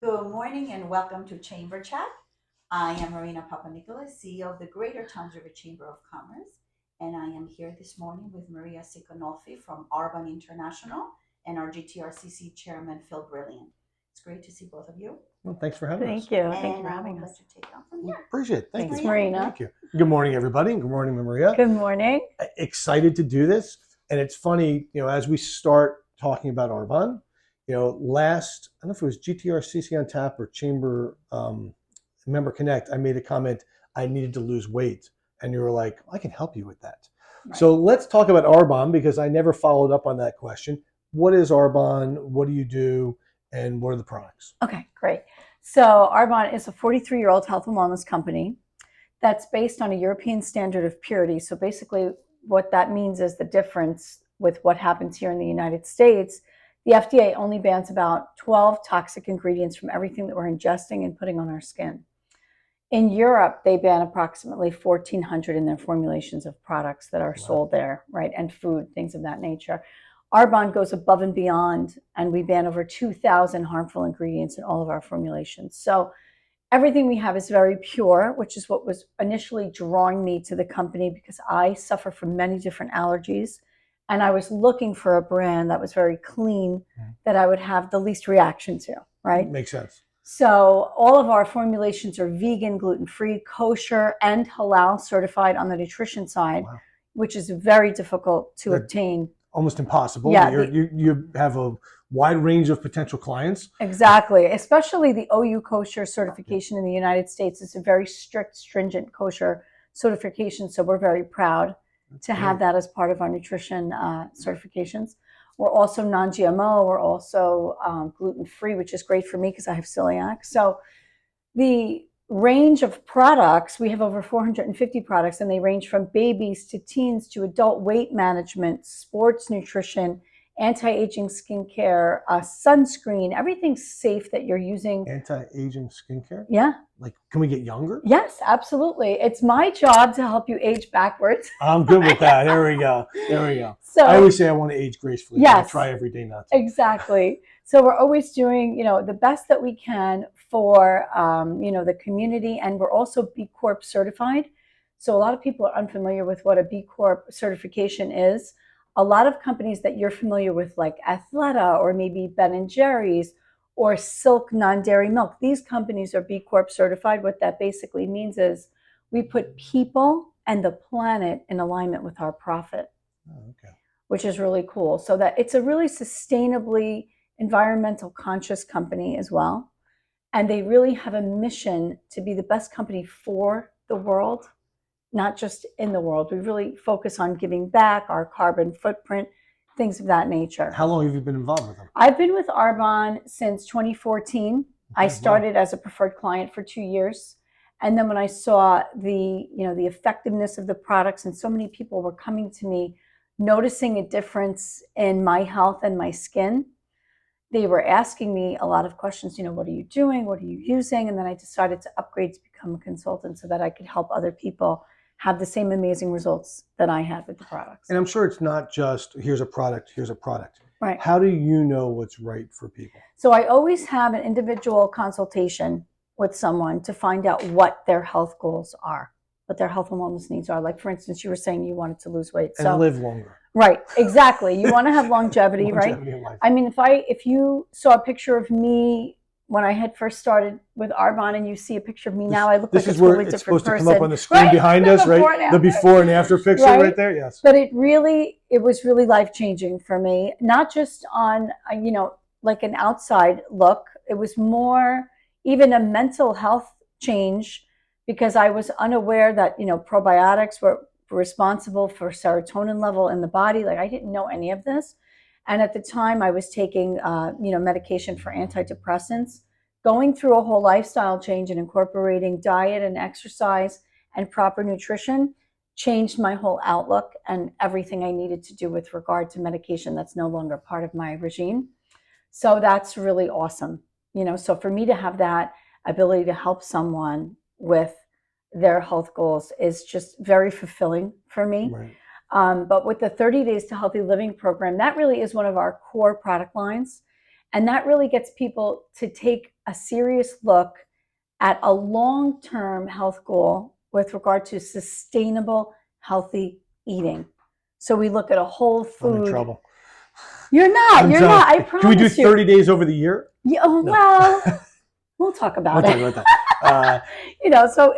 Good morning and welcome to Chamber Chat. I am Marina Papanikolaou, CEO of the Greater Toms River Chamber of Commerce, and I am here this morning with Maria Siconolfi from Arbonne International and our GTRCC Chairman, Phil Brilliant. It's great to see both of you. Well, thanks for having us. Thank you. And Thank you for I having will us. let you take it on from here. Appreciate it. Thanks, Maria. Marina. Thank you. Good morning, everybody. Good morning, Maria. Good morning. Excited to do this. And it's funny, as we start talking about Arbonne, I don't know if it was GTRCC on Tap or Chamber Member Connect, I made a comment, I needed to lose weight. And you were like, I can help you with that. Right. So let's talk about Arbonne because I never followed up on that question. What is Arbonne? What do you do? And what are the products? Okay, great. So Arbonne is a 43-year-old health and wellness company that's based on a European standard of purity. So basically what that means is the difference with what happens here in the United States. The FDA only bans about 12 toxic ingredients from everything that we're ingesting and putting on our skin. In Europe, they ban approximately 1,400 in their formulations of products that are sold there, right? And food, things of that nature. Arbonne goes above and beyond, and we ban over 2,000 harmful ingredients in all of our formulations. So everything we have is very pure, which is what was initially drawing me to the company because I suffer from many different allergies. And I was looking for a brand that was very clean, that I would have the least reaction to, right? Makes sense. So all of our formulations are vegan, gluten-free, kosher, and halal certified on the nutrition side, which is very difficult to obtain. Almost impossible. Yeah, you have a wide range of potential clients. Exactly, especially the OU kosher certification in the United States. It's a very strict, stringent kosher certification, so we're very proud to have that as part of our nutrition certifications. We're also non-GMO. We're also gluten-free, which is great for me because I have celiac. So the range of products, we have over 450 products, and they range from babies to teens to adult weight management, sports nutrition, anti-aging skincare, sunscreen, everything safe that you're using. Anti-aging skincare? Yeah. Like, can we get younger? Yes, absolutely. It's my job to help you age backwards. I'm good with that. There we go. There we go. So, I always say I want to age gracefully. Yes. I try every day not to. Exactly. So we're always doing, the best that we can for, the community. And we're also B Corp certified. So a lot of people are unfamiliar with what a B Corp certification is. A lot of companies that you're familiar with, like Athleta or maybe Ben & Jerry's or Silk non-dairy milk, these companies are B Corp certified. What that basically means is we put people and the planet in alignment with our profit, which is really cool. So that it's a really sustainably environmental conscious company as well. And they really have a mission to be the best company for the world, not just in the world. We really focus on giving back, our carbon footprint, things of that nature. How long have you been involved with them? I've been with Arbonne since 2014. I started as a preferred client for 2 years. And then when I saw the effectiveness of the products and so many people were coming to me, noticing a difference in my health and my skin, they were asking me a lot of questions, what are you doing? What are you using? And then I decided to upgrade to become a consultant so that I could help other people have the same amazing results that I had with the products. And I'm sure it's not just here's a product. Right. How do you know what's right for people? So I always have an individual consultation with someone to find out what their health goals are, what their health and wellness needs are. Like, for instance, you were saying you wanted to lose weight. And live longer. Right, exactly. You want to have longevity, right? In life. I mean, if you saw a picture of me when I had first started with Arbonne and you see a picture of me now, I look like a totally different person. This is where it's supposed to come up on the screen behind us, right? The before and after picture right there, yes. But it was really life-changing for me, not just on, like an outside look. It was more even a mental health change because I was unaware that, probiotics were responsible for serotonin level in the body. Like, I didn't know any of this. And at the time I was taking, medication for antidepressants, going through a whole lifestyle change and incorporating diet and exercise and proper nutrition changed my whole outlook and everything I needed to do with regard to medication that's no longer part of my regime. So that's really awesome. So for me to have that ability to help someone with their health goals is just very fulfilling for me. Right. But with the 30 Days to Healthy Living program, that really is one of our core product lines. And that really gets people to take a serious look at a long-term health goal with regard to sustainable, healthy eating. So we look at a whole food. I'm in trouble. You're not. You're not. I promise. Can we do 30 days over the year? Yeah, oh, no. Well, we'll talk about it. We'll talk about that. So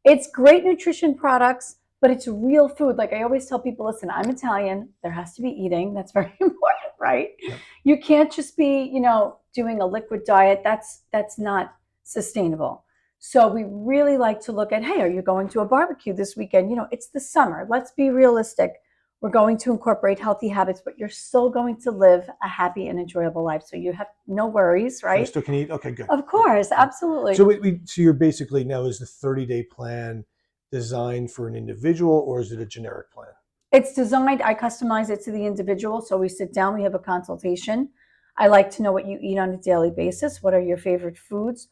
it's great nutrition products, but it's real food. Like I always tell people, listen, I'm Italian. There has to be eating. That's very important, right? Yep. You can't just be, doing a liquid diet. That's not sustainable. So we really like to look at, hey, are you going to a barbecue this weekend? It's the summer. Let's be realistic. We're going to incorporate healthy habits, but you're still going to live a happy and enjoyable life. So you have no worries, right? So you still can eat? Okay, good. Of course, absolutely. So so you're basically now, is the 30-day plan designed for an individual or is it a generic plan? It's designed, I customize it to the individual. So we sit down, we have a consultation. I like to know what you eat on a daily basis. What are your favorite foods?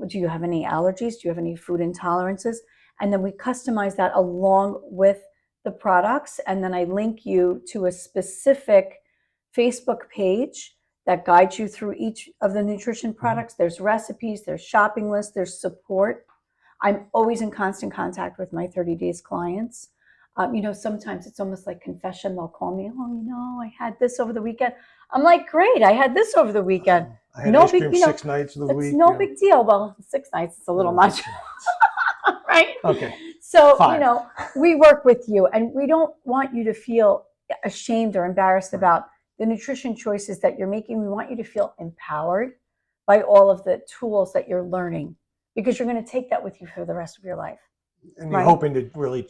Do you have any allergies? Do you have any food intolerances? And then we customize that along with the products. And then I link you to a specific Facebook page that guides you through each of the nutrition products. There's recipes, there's shopping lists, there's support. I'm always in constant contact with my 30 days clients. Sometimes it's almost like confession. They'll call me, I had this over the weekend. I'm like, great, I had this over the weekend. I had ice cream 6 nights of the week. It's no big deal. Well, 6 nights, it's a little much. Right? Okay. So, 5. we work with you and we don't want you to feel ashamed or embarrassed about the nutrition choices that you're making. We want you to feel empowered by all of the tools that you're learning because you're going to take that with you for the rest of your life. And you're hoping to really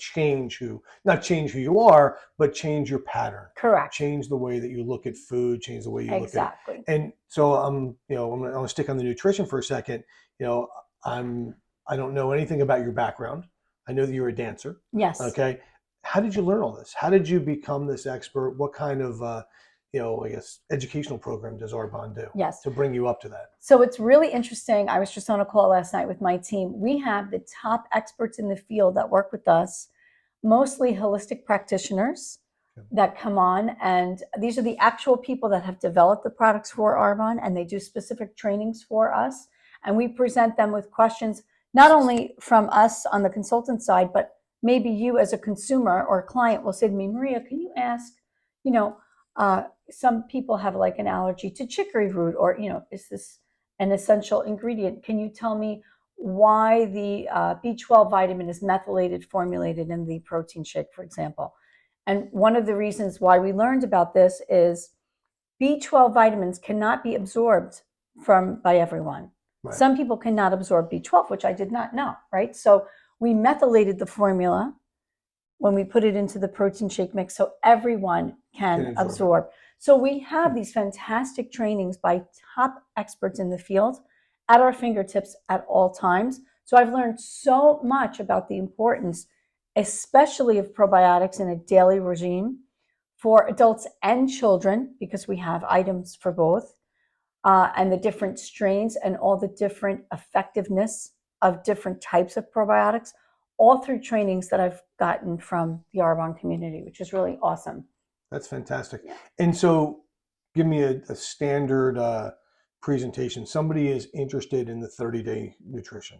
not change who you are, but change your pattern. Correct. Change the way that you look at food, change the way you look at it. Exactly. And so I'm going to stick on the nutrition for a second. I don't know anything about your background. I know that you're a dancer. Yes. Okay. How did you learn all this? How did you become this expert? What kind of, educational program does Arbonne do? Yes. To bring you up to that? So it's really interesting. I was just on a call last night with my team. We have the top experts in the field that work with us, mostly holistic practitioners that come on. And these are the actual people that have developed the products for Arbonne, and they do specific trainings for us. And we present them with questions, not only from us on the consultant side, but maybe you as a consumer or a client will say to me, Maria, can you ask, some people have like an allergy to chicory root, or, is this an essential ingredient? Can you tell me why the B12 vitamin is methylated formulated in the protein shake, for example? And one of the reasons why we learned about this is B12 vitamins cannot be absorbed by everyone. Right. Some people cannot absorb B12, which I did not know, right? So we methylated the formula when we put it into the protein shake mix so everyone can absorb. So we have these fantastic trainings by top experts in the field at our fingertips at all times. So I've learned so much about the importance, especially of probiotics in a daily regime for adults and children, because we have items for both, and the different strains and all the different effectiveness of different types of probiotics, all through trainings that I've gotten from the Arbonne community, which is really awesome. That's fantastic. Yeah. And so give me a standard presentation. Somebody is interested in the 30-day nutrition.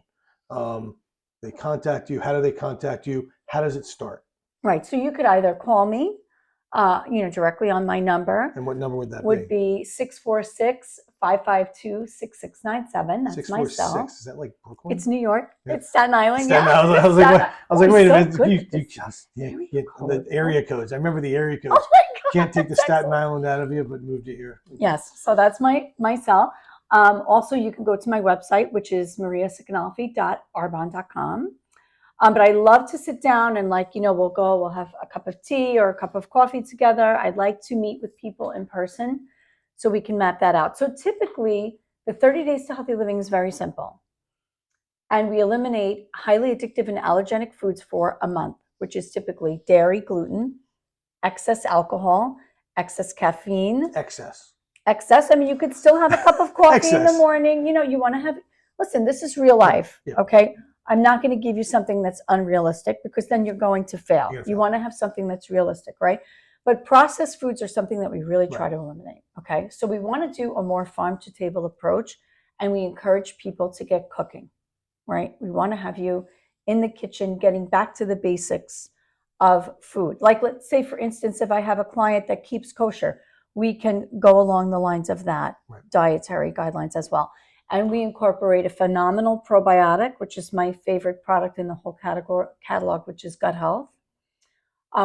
They contact you. How do they contact you? How does it start? Right. So you could either call me, directly on my number. And what number would that be? 646-552-6697. That's my cell. Is that like Brooklyn? It's New York. Yeah. It's Staten Island. Staten Island. I was like, wait a minute. The area codes. I remember the area codes. Oh my God, can't take the Staten Island out of you, but moved it here. Yes. So that's my cell. Also, you can go to my website, which is mariasiconolfi.arbonne.com. But I love to sit down and we'll have a cup of tea or a cup of coffee together. I'd like to meet with people in person so we can map that out. So typically the 30 days to healthy living is very simple. And we eliminate highly addictive and allergenic foods for a month, which is typically dairy, gluten, excess alcohol, excess caffeine. Excess. I mean, you could still have a cup of coffee in the morning. You want to have, listen, this is real life. Yeah. Okay. I'm not going to give you something that's unrealistic because then you're going to fail. You want to have something that's realistic, right? But processed foods are something that we really try Right. to eliminate. Okay. So we want to do a more farm to table approach, and we encourage people to get cooking, right? We want to have you in the kitchen getting back to the basics of food. Like, let's say, for instance, if I have a client that keeps kosher, we can go along the lines of that Right. dietary guidelines as well. And we incorporate a phenomenal probiotic, which is my favorite product in the whole catalog, which is gut health.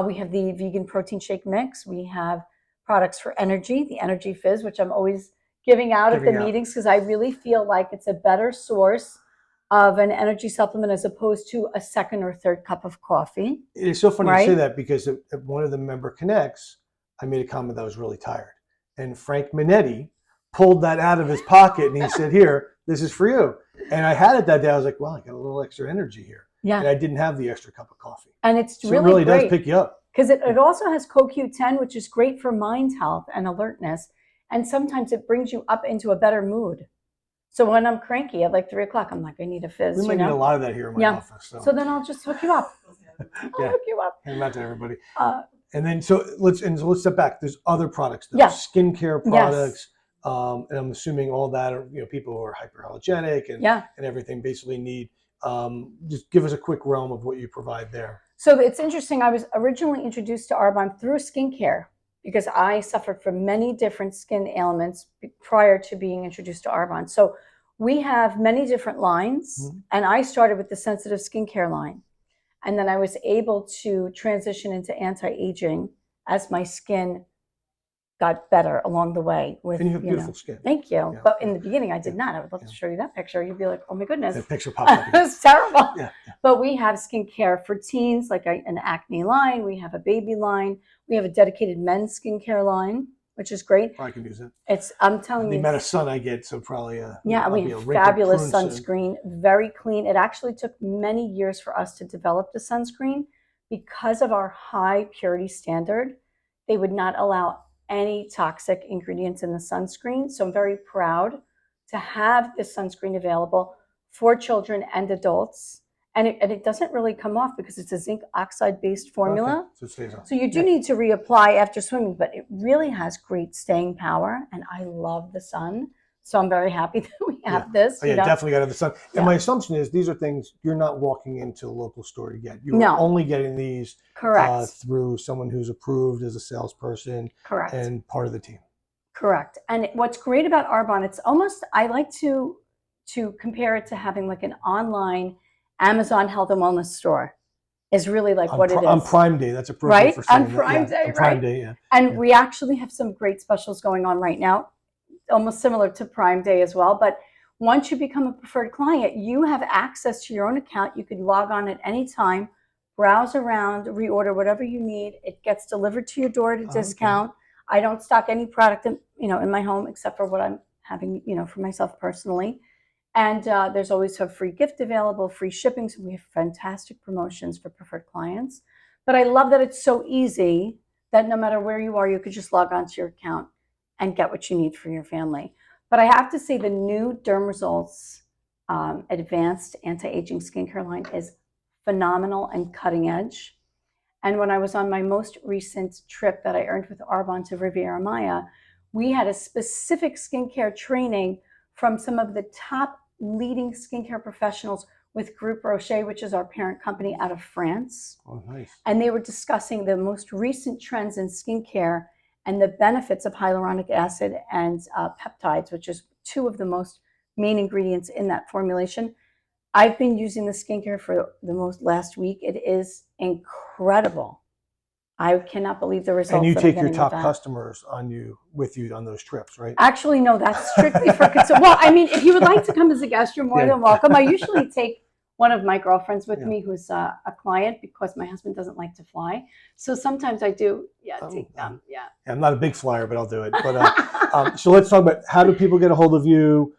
We have the vegan protein shake mix. We have products for energy, the Energy Fizz, which I'm always giving out at the meetings because I really feel like it's a better source of an energy supplement as opposed to a second or third cup of coffee. It is so funny Right? you say that because at one of the member connects, I made a comment that I was really tired. And Frank Minetti pulled that out of his pocket and he said, "Here, this is for you." And I had it that day. I was like, "Wow, I got a little extra energy here." And Yeah. I didn't have the extra cup of coffee. And it's So really it really does great pick you up. because it also has CoQ10, which is great for mind health and alertness. And sometimes it brings you up into a better mood. So when I'm cranky at like 3 o'clock, I'm like, I need a fizz. We might need a lot of that here in my Yeah. office. So then I'll just hook you up. I'll Yeah. hook you up. Hand them out to everybody. Uh, And then so let's step back. There's other products, though. Yeah. Skincare Yes. products, and I'm assuming all that are people who are hyperallergenic and Yeah. and everything basically need. Just give us a quick realm of what you provide there. So it's interesting. I was originally introduced to Arbonne through skincare because I suffered from many different skin ailments prior to being introduced to Arbonne. So we have many different lines, and I started with the sensitive skincare line. And then I was able to transition into anti-aging as my skin got better along the way. With, And you have beautiful skin. Thank you. Yeah. But in the beginning, I did not. I would love to show you that picture. You'd be like, oh my goodness. That picture popped up. It was terrible. Yeah. But we have skincare for teens, like an acne line. We have a baby line. We have a dedicated men's skincare line, which is great. I can use it. I'm telling The you. amount of sun I get, so probably Yeah, I'll we be a have wrinkled fabulous prune soon. sunscreen, very clean. It actually took many years for us to develop the sunscreen because of our high purity standard. They would not allow any toxic ingredients in the sunscreen. So I'm very proud to have this sunscreen available for children and adults. And it doesn't really come off because it's a zinc oxide based formula. Okay. So it stays on. So you do need to reapply after swimming, but it really has great staying power. And I love the sun. So I'm very happy that we have this. Oh, yeah, definitely got to have the sun. And Yeah. my assumption is these are things you're not walking into a local store to get. You're No. only getting these Correct. through someone who's approved as a salesperson Correct. and part of the team. Correct. And what's great about Arbonne, it's almost, I like to compare it to having like an online Amazon health and wellness store is really like what it is. On Prime Day, that's appropriate Right? for saying On Prime that. Day, On Prime right? Day, yeah. And we actually have some great specials going on right now, almost similar to Prime Day as well. But once you become a preferred client, you have access to your own account. You could log on at any time, browse around, reorder whatever you need. It gets delivered to your door at a discount. I don't stock any product in my home except for what I'm having, for myself personally. And there's always a free gift available, free shipping. So we have fantastic promotions for preferred clients. But I love that it's so easy that no matter where you are, you could just log onto your account and get what you need for your family. But I have to say the new Derm Results Advanced Anti-Aging Skincare line is phenomenal and cutting edge. And when I was on my most recent trip that I earned with Arbonne to Riviera Maya, we had a specific skincare training from some of the top leading skincare professionals with Groupe Rocher, which is our parent company out of France. Oh, nice. And they were discussing the most recent trends in skincare and the benefits of hyaluronic acid and peptides, which is two of the most main ingredients in that formulation. I've been using the skincare for the last week. It is incredible. I cannot believe the results. And you that take I'm your getting top with that. customers with you on those trips, right? Actually, no, that's strictly for consumers. Well, I mean, if you would like to come as a guest, you're more than welcome. I usually take one of my girlfriends with me who's a client because my husband doesn't like to fly. So sometimes I do, take them. Yeah. I'm not a big flyer, but I'll do it. But so let's talk about how do people get a hold of you?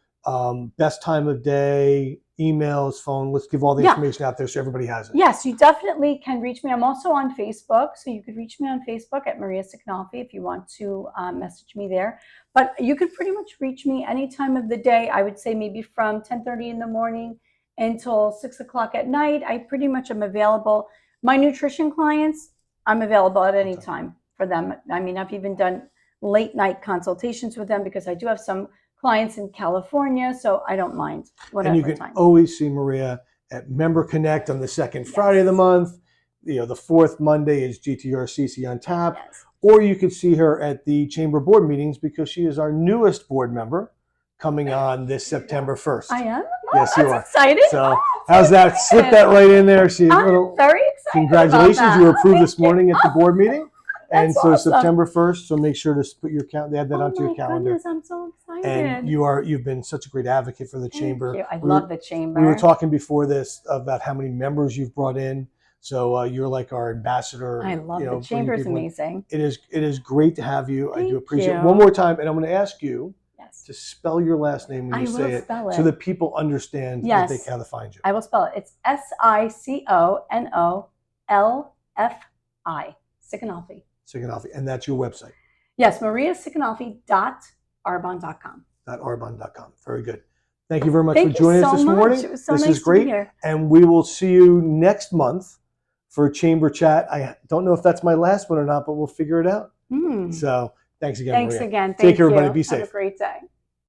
Best time of day, emails, phone. Let's give all the information out there so everybody has it. Yes, you definitely can reach me. I'm also on Facebook, so you could reach me on Facebook at Maria Siconolfi if you want to message me there. But you could pretty much reach me any time of the day. I would say maybe from 10:30 in the morning until 6 o'clock at night. I pretty much am available. My nutrition clients, I'm available at any time for them. I mean, I've even done late night consultations with them because I do have some clients in California, so I don't mind whatever And you can time. always see Maria at Member Connect on the second Friday of the month. The fourth Monday is GTRCC on tap. Yes. Or you could see her at the Chamber Board meetings because she is our newest board member coming on this September 1st. I am? Yes, you are. That's exciting. So how's that? Slip that right in there. See, I'm very excited. congratulations. About that. You were approved this Thank you. morning at the board meeting. And That's so awesome. September 1st, so make sure to put your add that onto your calendar. Goodness, I'm so excited. And you've been such a great advocate for the chamber. Thank you. I love the chamber. We were talking before this about how many members you've brought in. So you're like our ambassador. I love the chamber. It's amazing. It is great to have you. I do appreciate it. you. One more time, and I'm going to ask you Yes. to spell your last name when you say it, spell it. so that people understand Yes. how to find you. I will spell it. It's Siconolfi. Siconolfi. Siconolfi, and that's your website. Yes, mariasiconolfi.arbonne.com. .arbonne.com. Very good. Thank you very much Thank for joining you us so this much. morning. It was so this nice is great. to be here. And we will see you next month for a chamber chat. I don't know if that's my last one or not, but we'll figure it out. So thanks again, Thanks Maria. again. Take care, everybody. You. Be safe. Have a great day.